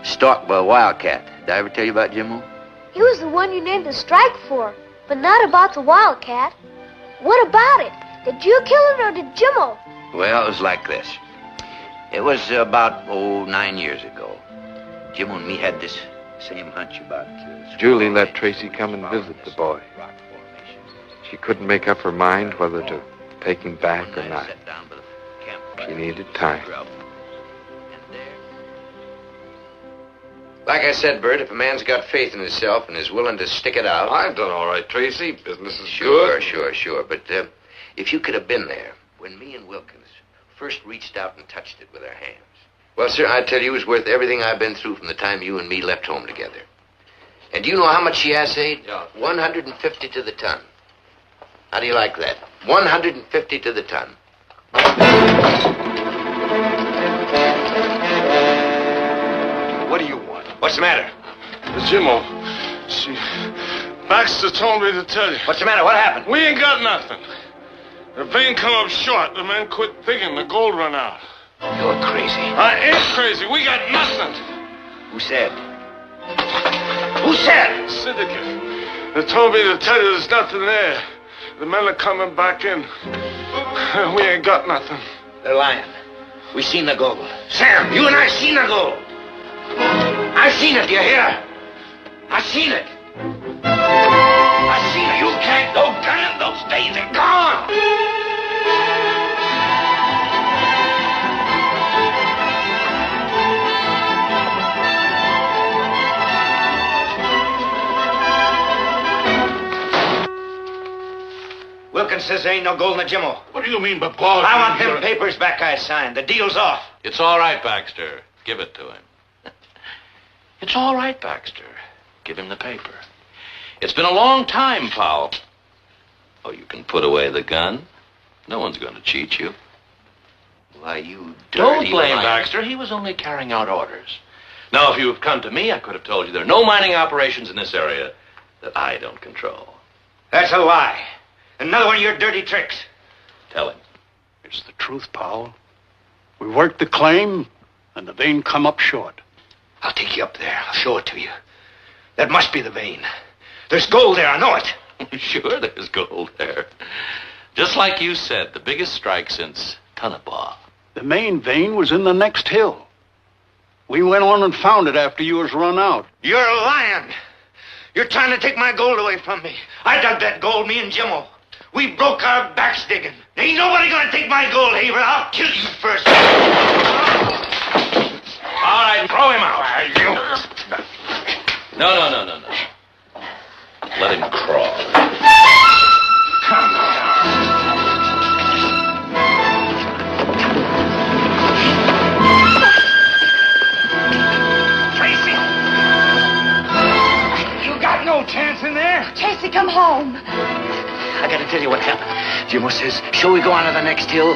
stalked by a wildcat. Did I ever tell you about Jimmo? He was the one you named the strike for, but not about the wildcat. What about it? Did you kill it or did Jimmo? Well, it was like this. It was about, 9 years ago. Jimmo and me had this same hunch about... Julie let Tracy come and visit the boy. She couldn't make up her mind whether to take him back or not. She needed time. Like I said, Bert, if a man's got faith in himself and is willing to stick it out... I've done all right, Tracy. Business is Sure. But if you could have been there when me and Wilkins first reached out and touched it with our hands. Well, sir, I tell you, it was worth everything I've been through from the time you and me left home together. And do you know how much she assayed? Yeah. 150 to the ton. How do you like that? 150 to the ton. What do you want? What's the matter? Jimmo, Baxter told me to tell you. What's the matter? What happened? We ain't got nothing. The vein come up short. The men quit digging. The gold run out. You're crazy. I ain't crazy. We got nothing. Who said? Who said? Syndicate. They told me to tell you there's nothing there. The men are coming back in. We ain't got nothing. They're lying. We seen the gold. Sam, you and I seen the gold. I seen it, do you hear? I seen it. I seen it. You can't go gunning. Those days are gone. Wilkins says there ain't no gold in the Jimmo. What do you mean by ball? I want them papers back I signed. The deal's off. It's all right, Baxter. Give it to him. It's all right, Baxter. Give him the paper. It's been a long time, pal. Oh, you can put away the gun. No one's going to cheat you. Why, you Don't dirty blame liar. Baxter. He was only carrying out orders. Now, if you have come to me, I could have told you there are no mining operations in this area that I don't control. That's a lie. Another one of your dirty tricks. Tell him. It's the truth, Powell. We worked the claim, and the vein come up short. I'll take you up there. I'll show it to you. That must be the vein. There's gold there, I know it. Sure, there's gold there. Just like you said, the biggest strike since Tonopah. The main vein was in the next hill. We went on and found it after you was run out. You're lying. You're trying to take my gold away from me. I dug that gold, me and Jimmo. We broke our backs digging. Ain't nobody gonna take my gold, Haver. I'll kill you first. All right, throw him out. No. Let him crawl. Come on. Tracy! You got no chance in there. Tracy, come home. I gotta tell you what happened. Jimmo says, shall we go on to the next hill?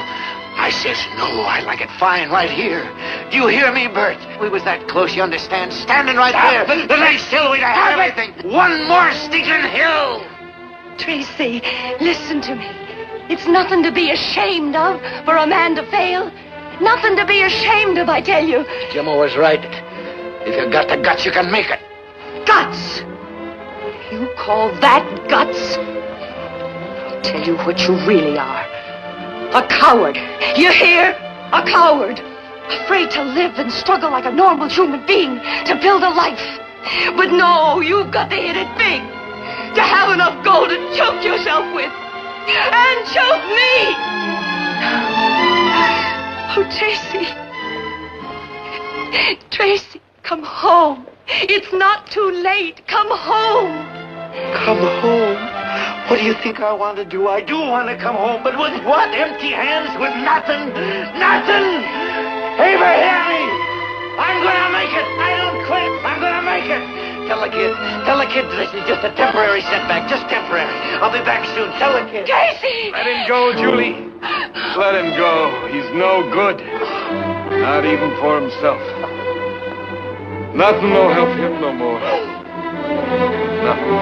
I says, no, I like it fine right here. Do you hear me, Bert? We was that close, you understand? Standing right there. The next hill we'd have everything. One more stinking hill. Tracy, listen to me. It's nothing to be ashamed of for a man to fail. Nothing to be ashamed of, I tell you. Jimmo was right. If you got the guts, you can make it. Guts! You call that guts? I'll tell you what you really are. A coward. You hear? A coward. Afraid to live and struggle like a normal human being to build a life. But no, you've got to hit it big. To have enough gold to choke yourself with. And choke me! Oh, Tracy. Tracy, come home. It's not too late. Come home. Come home? What do you think I want to do? I do want to come home, but with what? Empty hands? With nothing? Nothing? Haver, hear me! I'm gonna make it! I don't quit! I'm gonna make it! Tell the kid. This is just a temporary setback, just temporary. I'll be back soon. Tell the kid. Casey! Let him go, Julie. Let him go. He's no good. Not even for himself. Nothing will help him no more. Nothing.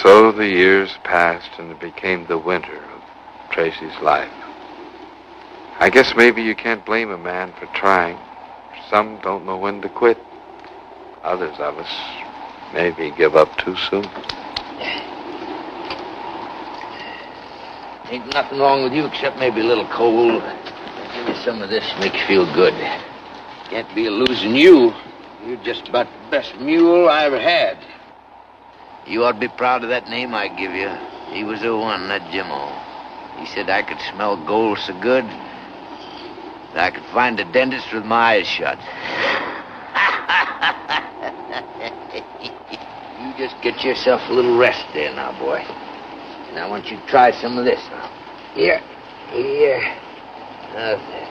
So the years passed and it became the winter of Tracy's life. I guess maybe you can't blame a man for trying. Some don't know when to quit. Others of us maybe give up too soon. Ain't nothing wrong with you except maybe a little cold. Give me some of this, make you feel good. Can't be losing you. You're just about the best mule I ever had. You ought to be proud of that name I give you. He was the one, that Jimmo. He said I could smell gold so good that I could find a dentist with my eyes shut. You just get yourself a little rest there now, boy. And I want you to try some of this now. Here. How's that?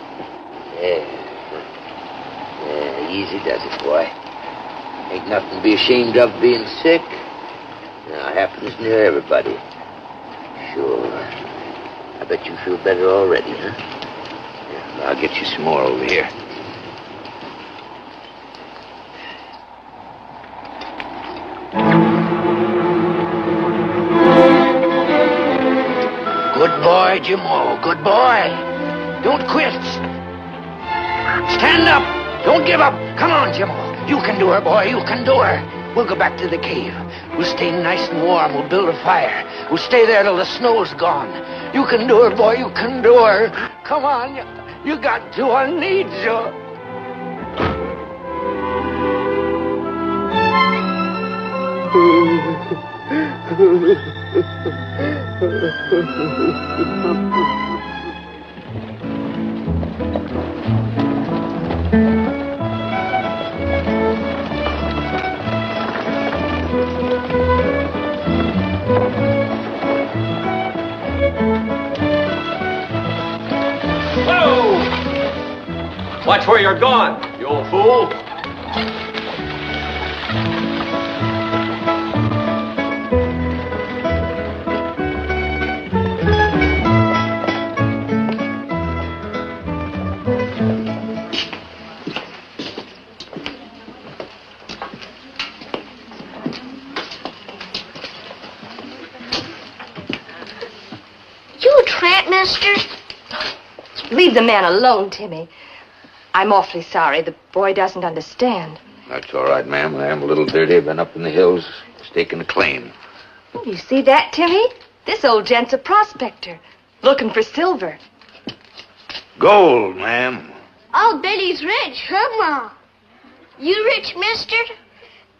Yeah, easy does it, boy. Ain't nothing to be ashamed of being sick. Now, it happens near everybody. Sure. I bet you feel better already, huh? Yeah, I'll get you some more over here. Good boy, Jimmo. Good boy. Don't quit. Stand up. Don't give up. Come on, Jimmo. You can do her, boy. You can do her. We'll go back to the cave. We'll stay nice and warm. We'll build a fire. We'll stay there till the snow's gone. You can do her, boy. You can do her. Come on. You got to. I need you. Watch where you're going, you old fool. You a tramp, mister? Leave the man alone, Timmy. I'm awfully sorry. The boy doesn't understand. That's all right, ma'am. I am a little dirty. Been up in the hills, staking a claim. You see that, Timmy? This old gent's a prospector, looking for silver. Gold, ma'am. I'll bet he's rich, huh, Ma? You rich, mister?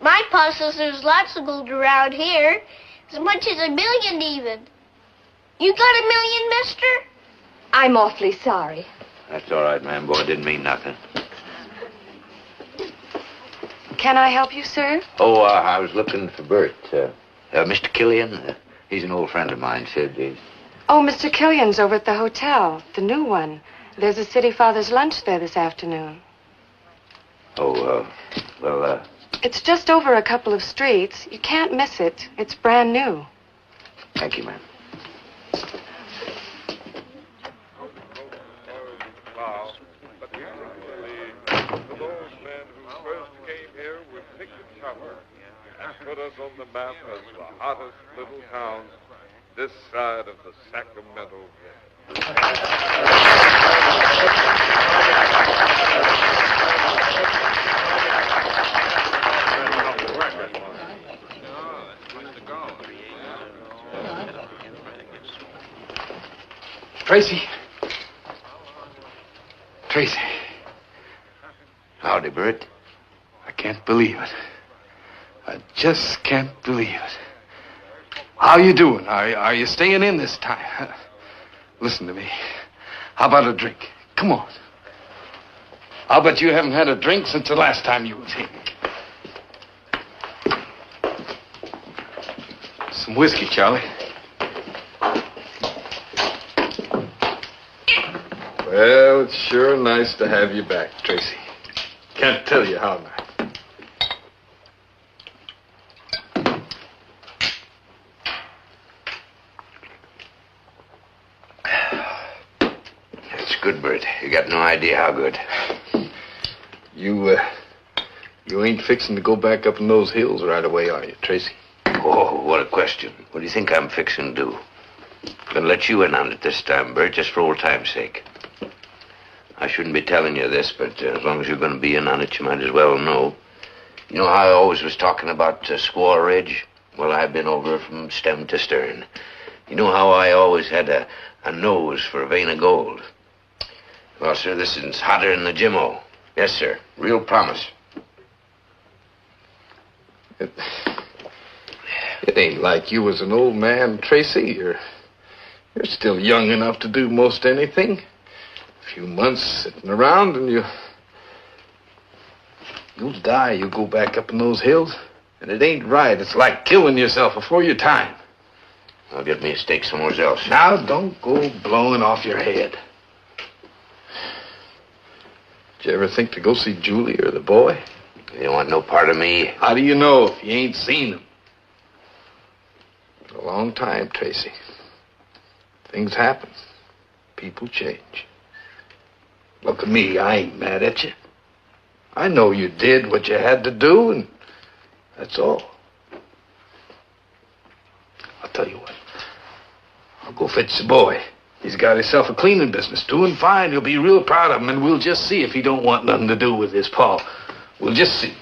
My pa says there's lots of gold around here. As much as 1 million, even. You got 1 million, mister? I'm awfully sorry. That's all right, ma'am. Boy, didn't mean nothing. Can I help you, sir? Oh, I was looking for Bert. Mr. Killian, he's an old friend of mine, said he... Oh, Mr. Killian's over at the hotel, the new one. There's a City Father's lunch there this afternoon. Oh, well, It's just over a couple of streets. You can't miss it. It's brand new. thank you, ma'am. Put us on the map as the hottest little town this side of the Sacramento Tracy. Tracy. Howdy, Bert. I can't believe it. I just can't believe it. How you doing? Are you staying in this time? Listen to me. How about a drink? Come on. I'll bet you haven't had a drink since the last time you was here. Some whiskey, Charlie. Well, it's sure nice to have you back, Tracy. Can't tell you how nice. That's good, Bert. You got no idea how good. You ain't fixing to go back up in those hills right away, are you, Tracy? Oh, what a question. What do you think I'm fixing to do? I'm going to let you in on it this time, Bert, just for old time's sake. I shouldn't be telling you this, but as long as you're going to be in on it, you might as well know. You know how I always was talking about Squaw Ridge? Well, I've been over from stem to stern. You know how I always had a nose for a vein of gold? Well, sir, this is hotter than the Jimmo. Yes, sir. Real promise. It ain't like you was an old man, Tracy. You're still young enough to do most anything. A few months sitting around and you'll die. You go back up in those hills. And it ain't right. It's like killing yourself before your time. I'll get me a steak somewhere else. Now, don't go blowing off your head. Did you ever think to go see Julie or the boy? You don't want no part of me. How do you know if you ain't seen them? A long time, Tracy. Things happen. People change. Look at me. I ain't mad at you. I know you did what you had to do, and that's all. I'll tell you what. I'll go fetch the boy. He's got himself a cleaning business, doing fine. You'll be real proud of him, and we'll just see if he don't want nothing to do with his paw. We'll just see.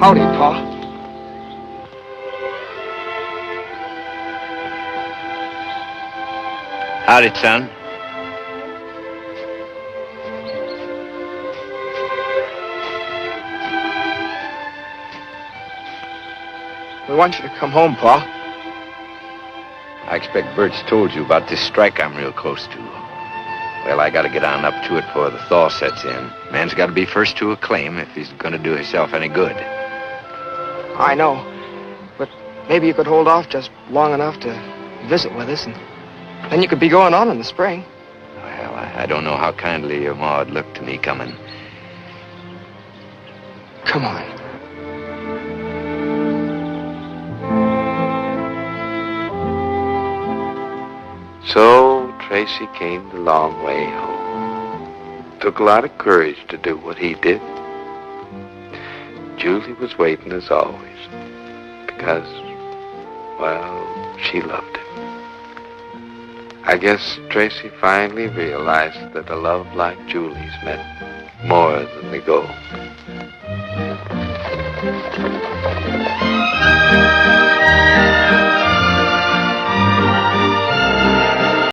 Howdy, Pa. Howdy, son. We want you to come home, Pa. I expect Bert's told you about this strike I'm real close to. Well, I gotta get on up to it before the thaw sets in. Man's gotta be first to a claim if he's gonna do himself any good. I know. But maybe you could hold off just long enough to visit with us, and then you could be going on in the spring. Well, I don't know how kindly your ma'd look to me coming. Come on. So Tracy came the long way home. Took a lot of courage to do what he did. Julie was waiting as always. Because, well, she loved him. I guess Tracy finally realized that a love like Julie's meant more than the gold.